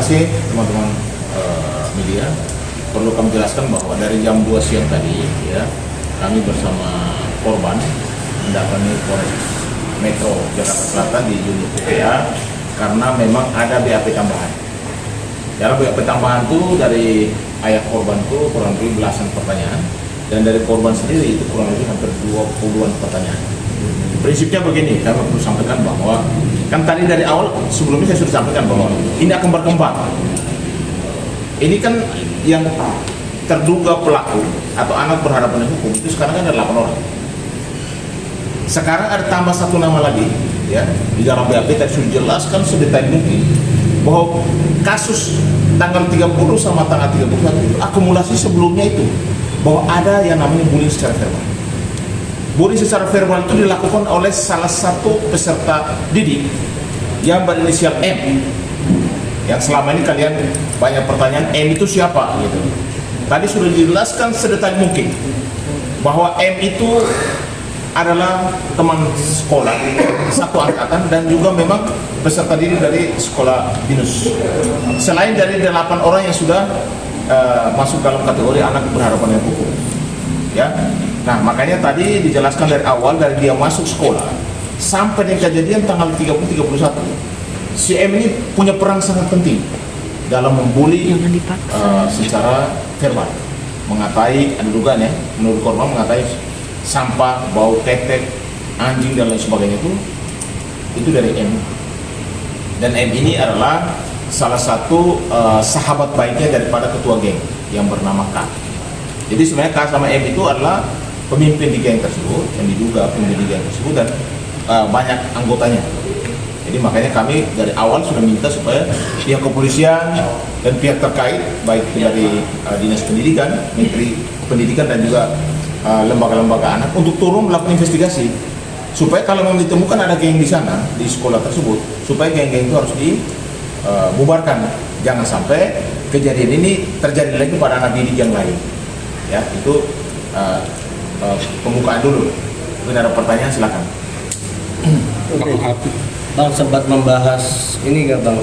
kasih teman-teman media. Perlu kami jelaskan bahwa dari jam 2 siang tadi ya, kami bersama korban mendatangi Polres Metro Jakarta Selatan di unit PPA karena memang ada BAP tambahan. Dalam BAP tambahan itu dari ayah korban itu kurang lebih belasan pertanyaan, dan dari korban sendiri itu kurang lebih hampir 20-an pertanyaan. Prinsipnya begini, kami perlu sampaikan bahwa kan tadi dari awal sebelumnya saya sudah sampaikan bahwa ini akan berkembang. Ini kan yang terduga pelaku atau anak berhadapan dengan hukum itu sekarang kan ada 8 orang. Sekarang ada tambah satu nama lagi ya, di dalam BAP tadi sudah jelaskan sedetail mungkin bahwa kasus tanggal 30 sama tanggal 31 itu akumulasi sebelumnya itu bahwa ada yang namanya bullying secara verbal. Bullying secara verbal itu dilakukan oleh salah satu peserta didik yang berinisial M. Yang selama ini kalian banyak pertanyaan, M itu siapa gitu. Tadi sudah dijelaskan sedetail mungkin bahwa M itu adalah teman sekolah satu angkatan dan juga memang peserta didik dari sekolah binus. Selain dari 8 orang yang sudah masuk dalam kategori anak berhadapan dengan hukum. Ya. Nah, makanya tadi dijelaskan dari awal, dari dia masuk sekolah sampai dengan kejadian tanggal 30-31. Si M ini punya peran sangat penting dalam membuli secara verbal, mengatai, ada dugaan ya, menurut korban mengatai sampah, bau tetek, anjing dan lain sebagainya itu dari M. Dan M ini adalah salah satu sahabat baiknya daripada ketua geng yang bernama K. Jadi sebenarnya K sama M itu adalah pemimpin di geng tersebut, yang diduga pemimpin di geng tersebut, dan banyak anggotanya. Jadi makanya kami dari awal sudah minta supaya pihak kepolisian dan pihak terkait, baik dari Dinas Pendidikan, Menteri Pendidikan dan juga lembaga-lembaga anak untuk turun melakukan investigasi supaya kalau memang ditemukan ada geng di sana di sekolah tersebut, supaya geng-geng itu harus dibubarkan. Jangan sampai kejadian ini terjadi lagi pada anak didik yang lain. Ya, itu pembukaan dulu. Mungkin ada pertanyaan, silakan. Bang sempat membahas ini nggak Bang,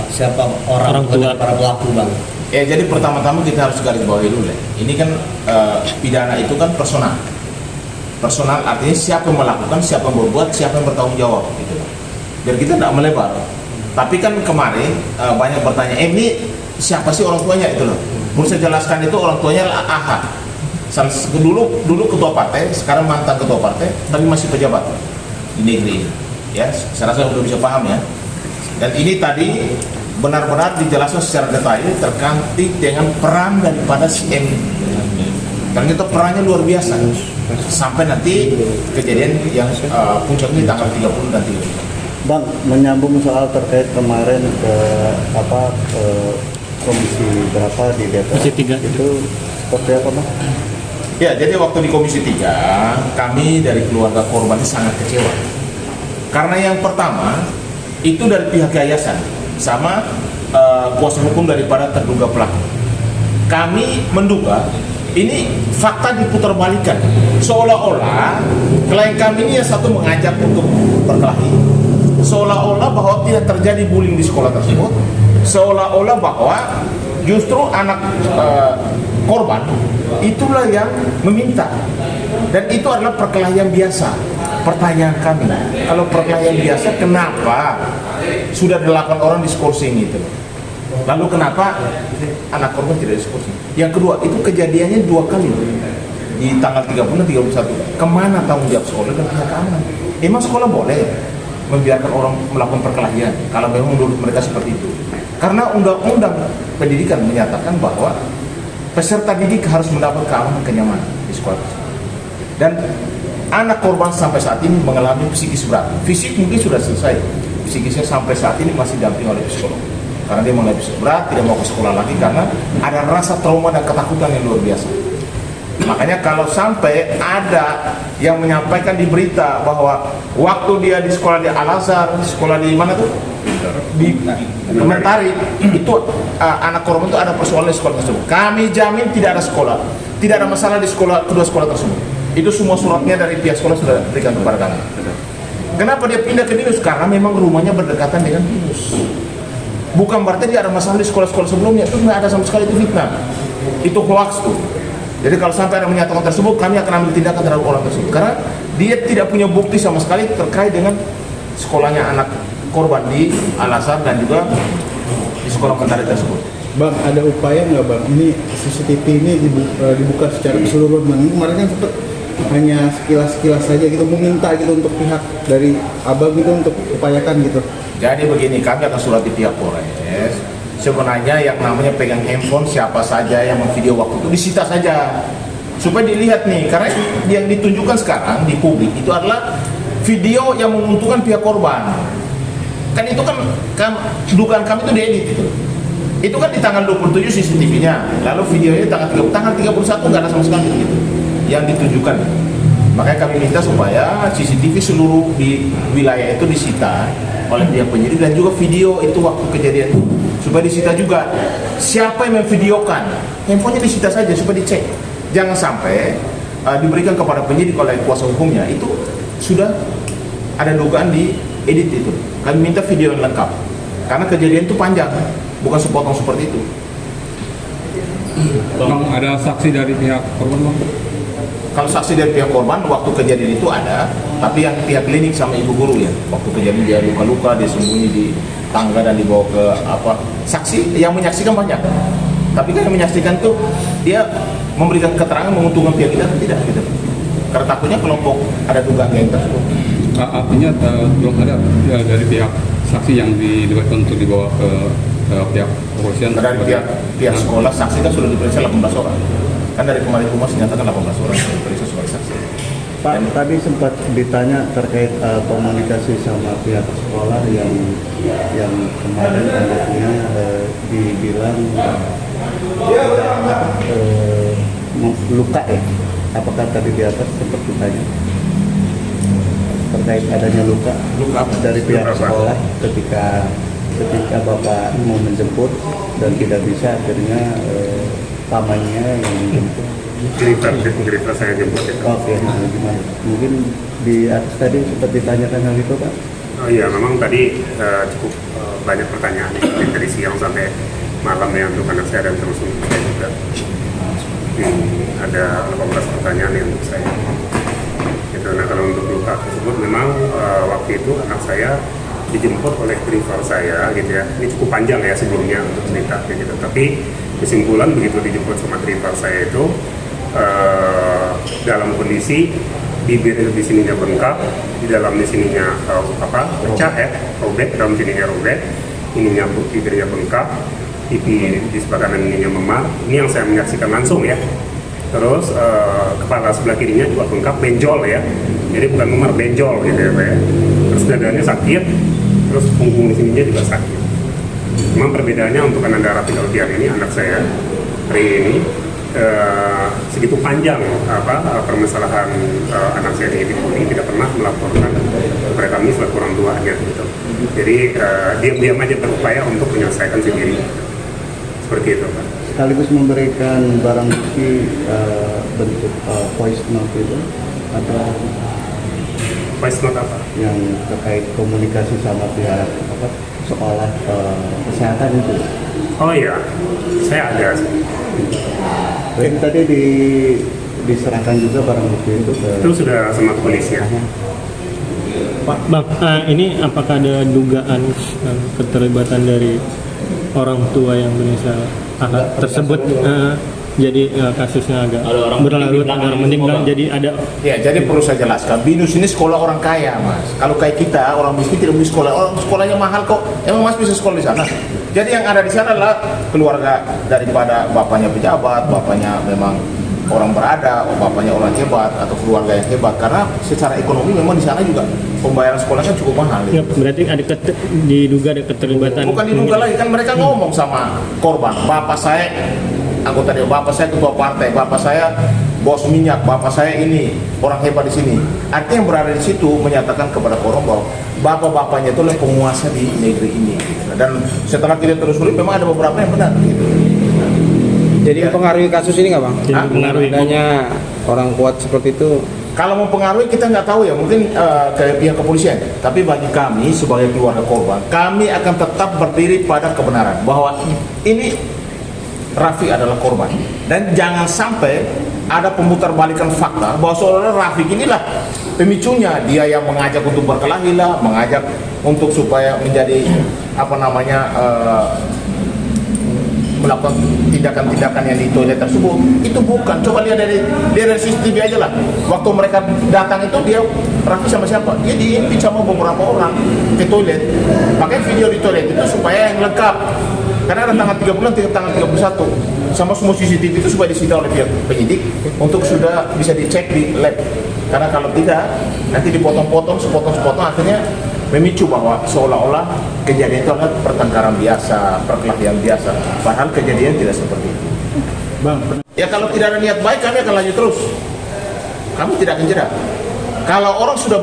siapa orang tua para pelaku Bang? Ya, jadi pertama-tama kita harus garis bawahi dulu ya. Ini kan pidana itu kan personal. Personal artinya siapa yang melakukan, siapa yang berbuat, siapa yang bertanggung jawab gitu. Biar kita tidak melebar. Tapi kan kemarin banyak bertanya, ini siapa sih orang tuanya itu loh. Perlu saya jelaskan, itu orang tuanya AH. Dulu ketua partai, sekarang mantan ketua partai, tapi masih pejabat di negeri ini. Ya, saya rasa sudah bisa paham ya. Dan ini tadi benar-benar dijelaskan secara detail terkait dengan peran daripada si M. Ternyata perannya luar biasa sampai nanti kejadian yang puncaknya tanggal 30 dan 31. Bang, menyambung soal terkait kemarin ke komisi berapa di DPR? Komisi 3 itu seperti apa Bang? Ya, jadi waktu di komisi 3 kami dari keluarga korban sangat kecewa. Karena yang pertama itu dari pihak yayasan sama kuasa hukum daripada terduga pelaku. Kami menduga ini fakta diputarbalikkan, seolah-olah klien kami ini yang satu mengajak untuk berkelahi, seolah-olah bahwa tidak terjadi bullying di sekolah tersebut, seolah-olah bahwa justru anak korban itulah yang meminta, dan itu adalah perkelahian biasa. Pertanyaan kami, kalau perkelahian biasa, kenapa sudah 8 orang diskorsing itu? Lalu kenapa anak korban tidak diskorsing? Yang kedua, itu kejadiannya 2 kali di tanggal 30 dan 31. Kemana tanggung jawab sekolah dan pihak keamanan? Emang sekolah boleh membiarkan orang melakukan perkelahian kalau memang menurut mereka seperti itu? Karena undang-undang pendidikan menyatakan bahwa peserta didik harus mendapat keamanan kenyamanan di sekolah. Dan anak korban sampai saat ini mengalami psikis berat. Fisik mungkin sudah selesai, psikisnya sampai saat ini masih didampingi oleh psikolog. Karena dia mengalami psikis berat, tidak mau ke sekolah lagi karena ada rasa trauma dan ketakutan yang luar biasa. Makanya kalau sampai ada yang menyampaikan di berita bahwa waktu dia di sekolah di Al-Azhar, sekolah di mana tuh? Di Mentari, itu anak korban itu ada persoalan di sekolah tersebut. Kami jamin tidak ada sekolah, tidak ada masalah di sekolah, kedua sekolah tersebut. Itu semua suratnya dari pihak sekolah sudah diberikan kepada kami. Kenapa dia pindah ke Binus? Karena memang rumahnya berdekatan dengan Binus. bukan berarti dia ada masalah di sekolah-sekolah sebelumnya. Itu nggak ada sama sekali, itu fitnah, itu hoax tuh. Jadi kalau sampai ada menyatakan tersebut, kami akan ambil tindakan terhadap orang tersebut karena dia tidak punya bukti sama sekali terkait dengan sekolahnya anak korban di Al-Azhar dan juga di sekolah mentari tersebut. Bang, ada upaya nggak bang? Ini CCTV ini dibuka secara keseluruhan bang. Ini kemarin kan sempat hanya sekilas-sekilas saja gitu, meminta gitu untuk pihak dari abang gitu untuk upayakan gitu. Jadi begini, kami akan surat di pihak Polres. Sebenarnya yang namanya pegang handphone siapa saja yang memvideo waktu itu disita saja supaya dilihat nih, karena yang ditunjukkan sekarang di publik itu adalah video yang menguntungkan pihak korban. Kan itu kan dugaan kami itu diedit itu. Itu kan di tanggal 27 CCTV-nya, lalu videonya tanggal 31 nggak ada sama sekali gitu yang ditunjukkan. Makanya kami minta supaya CCTV seluruh di wilayah itu disita oleh pihak penyidik dan juga video itu waktu kejadian itu supaya disita juga. Siapa yang memvideokan, handphonenya disita saja supaya dicek. Jangan sampai diberikan kepada penyidik oleh kuasa hukumnya, itu sudah ada dugaan di edit itu. Kami minta video yang lengkap karena kejadian itu panjang, bukan sepotong seperti itu. Bang, ada saksi dari pihak korban bang? Kalau saksi dari pihak korban waktu kejadian itu ada, tapi yang pihak klinik sama ibu guru ya, waktu kejadian dia luka-luka, dia sembunyi di tangga dan dibawa ke apa, saksi yang menyaksikan banyak, tapi kan yang menyaksikan tuh dia memberikan keterangan menguntungkan pihak kita atau tidak gitu, karena takutnya kelompok ada dugaan geng tersebut. Artinya belum ada dari pihak saksi yang dilibatkan untuk dibawa ke pihak kepolisian. Dari pihak sekolah saksi kan sudah diperiksa 18 orang. Kan dari kemarin Humas dinyatakan 18 orang yang diperiksa sebagai saksi. Pak, tadi sempat ditanya terkait komunikasi sama pihak sekolah yang kemarin anaknya dibilang luka ya. Apakah tadi di atas sempat ditanya terkait adanya luka dari pihak sekolah ketika Bapak mau menjemput dan tidak bisa, akhirnya pamannya yang menjemput. cerita saya jemput itu. Oke, gimana? Mungkin di atas tadi sempat ditanyakan hal itu Pak? Oh iya, memang tadi cukup banyak pertanyaan dari siang sampai malam ya untuk anak saya dan terus untuk saya juga. Ada 18 pertanyaan yang untuk saya. Gitu. Nah kalau untuk luka tersebut memang waktu itu anak saya dijemput oleh driver saya gitu ya. Ini cukup panjang ya sebelumnya untuk cerita gitu. Tapi kesimpulan begitu dijemput sama driver saya itu dalam kondisi bibir itu di sininya bengkak, di dalam di sininya pecah ya, robek, dalam sininya robek, ininya bibirnya bengkak, pipi di sebelah kanan ininya memar. Ini yang saya menyaksikan langsung ya. Terus kepala sebelah kirinya juga bengkak, benjol ya. Jadi bukan memar, benjol gitu ya Pak ya. Terus dadanya sakit, terus punggung di sininya juga sakit. Memang perbedaannya untuk anak darah Alfian ini anak saya hari ini segitu panjang permasalahan anak saya di Budi tidak pernah melaporkan kepada kami selaku orang tuanya gitu. Jadi diam-diam aja berupaya untuk menyelesaikan sendiri seperti itu Pak. Sekaligus memberikan barang bukti bentuk voice note itu atau voice note apa? yang terkait komunikasi sama pihak sekolah kesehatan itu. Oh iya, saya ada. Jadi tadi diserahkan juga barang bukti itu ke. Itu sudah sama kepolisian. Pak, Bang, ini apakah ada dugaan keterlibatan dari orang tua yang menyesal anak tersebut? Jadi kasusnya agak berlarut, ada orang meninggal, jadi ada. Ya, jadi perlu saya jelaskan, BINUS ini sekolah orang kaya, Mas. Kalau kayak kita, orang miskin tidak bisa sekolah. Orang sekolahnya mahal kok. Emang Mas bisa sekolah di sana? Jadi yang ada di sana adalah keluarga daripada bapaknya pejabat, bapaknya memang orang berada, bapaknya orang hebat atau keluarga yang hebat. Karena secara ekonomi memang di sana juga pembayaran sekolahnya cukup mahal. Ya, berarti ada diduga ada keterlibatan. Bukan diduga lagi, kan mereka ngomong sama korban, bapak saya anggota dia, bapak saya ketua partai, bapak saya bos minyak, bapak saya ini orang hebat di sini. Artinya yang berada di situ menyatakan kepada korban bahwa bapak-bapaknya itu adalah penguasa di negeri ini. Gitu. Dan setelah kita terus telusuri memang ada beberapa yang benar. Gitu. Jadi mempengaruhi kasus ini nggak bang? Hah? Mempengaruhi. Adanya orang kuat seperti itu Kalau mempengaruhi kita nggak tahu ya, mungkin ke pihak kepolisian. Tapi bagi kami sebagai keluarga korban, kami akan tetap berdiri pada kebenaran bahwa ini Rafiq adalah korban. Dan jangan sampai ada pemutarbalikan fakta bahwa seolah-olah Rafiq inilah pemicunya, dia yang mengajak untuk berkelahi lah, mengajak untuk supaya menjadi melakukan tindakan-tindakan yang di toilet tersebut. Itu bukan. Coba lihat dari CCTV aja lah. Waktu mereka datang itu dia Rafi sama siapa? Dia diimpit sama beberapa orang ke toilet. Pakai video di toilet itu supaya yang lengkap. Karena ada tanggal 3 bulan, tanggal 31 sama semua CCTV itu supaya disita oleh pihak penyidik untuk sudah bisa dicek di lab. Karena kalau tidak nanti dipotong-potong, sepotong-sepotong akhirnya memicu bahwa seolah-olah kejadian itu adalah pertengkaran biasa, perkelahian biasa. Padahal kejadian tidak seperti itu. Bang, Ya kalau tidak ada niat baik kami akan lanjut terus. Kami tidak akan jeda. Kalau orang sudah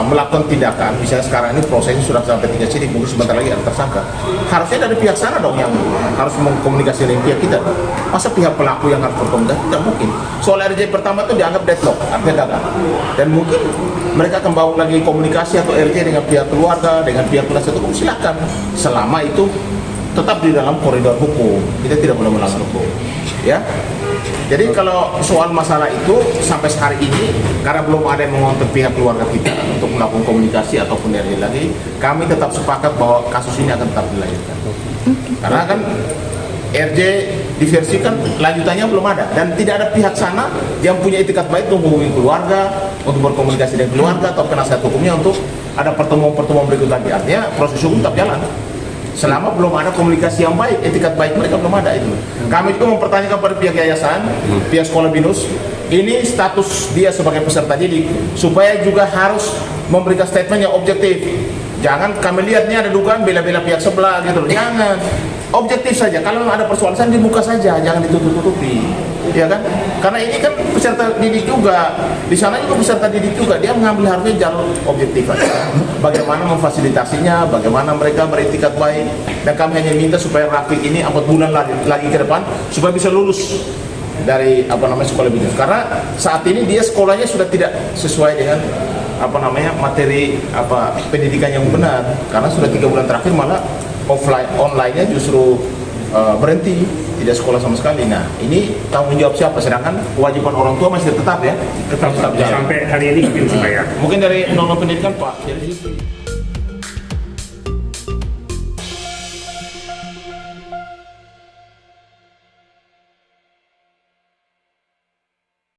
melakukan tindakan, misalnya sekarang ini prosesnya sudah sampai 3 sidik, mungkin sebentar lagi ada tersangka. Harusnya dari pihak sana dong yang harus mengkomunikasi dengan pihak kita. Masa pihak pelaku yang harus berkomunikasi? Tidak mungkin. Soal RJ pertama itu dianggap deadlock, artinya gagal. Dan mungkin mereka akan bangun lagi komunikasi atau RJ dengan pihak keluarga, dengan pihak penasihat hukum, silakan. Selama itu tetap di dalam koridor hukum, kita tidak boleh melanggar hukum. Ya. Jadi kalau soal masalah itu sampai hari ini karena belum ada yang mengontak pihak keluarga kita untuk melakukan komunikasi ataupun RJ lagi, kami tetap sepakat bahwa kasus ini akan tetap dilanjutkan. Karena kan RJ diversikan lanjutannya belum ada dan tidak ada pihak sana yang punya etikat baik untuk menghubungi keluarga, untuk berkomunikasi dengan keluarga atau penasihat hukumnya untuk ada pertemuan-pertemuan berikut lagi. Artinya proses hukum tetap jalan. Selama belum ada komunikasi yang baik, etikat baik mereka belum ada itu. Kami juga mempertanyakan pada pihak yayasan, pihak sekolah BINUS, ini status dia sebagai peserta didik, supaya juga harus memberikan statement yang objektif. Jangan kami lihat ini ada dugaan bela-bela pihak sebelah gitu loh. Jangan. Objektif saja. Kalau ada persoalan dibuka saja, jangan ditutup-tutupi. Ya kan? Karena ini kan peserta didik juga. Di sana juga peserta didik juga. Dia mengambil harusnya jalur objektif aja. Bagaimana memfasilitasinya, bagaimana mereka beretikat baik. Dan kami hanya minta supaya Rafiq ini 4 bulan lagi ke depan supaya bisa lulus dari sekolah BINUS. Karena saat ini dia sekolahnya sudah tidak sesuai dengan materi pendidikan yang benar. Karena sudah 3 bulan terakhir malah online-nya justru berhenti, tidak sekolah sama sekali. Nah, ini tanggung jawab siapa? Sedangkan kewajiban orang tua masih tetap ya, tetap jalan. Sampai hari ini mungkin supaya Mungkin dari undang-undang pendidikan Pak. Jadi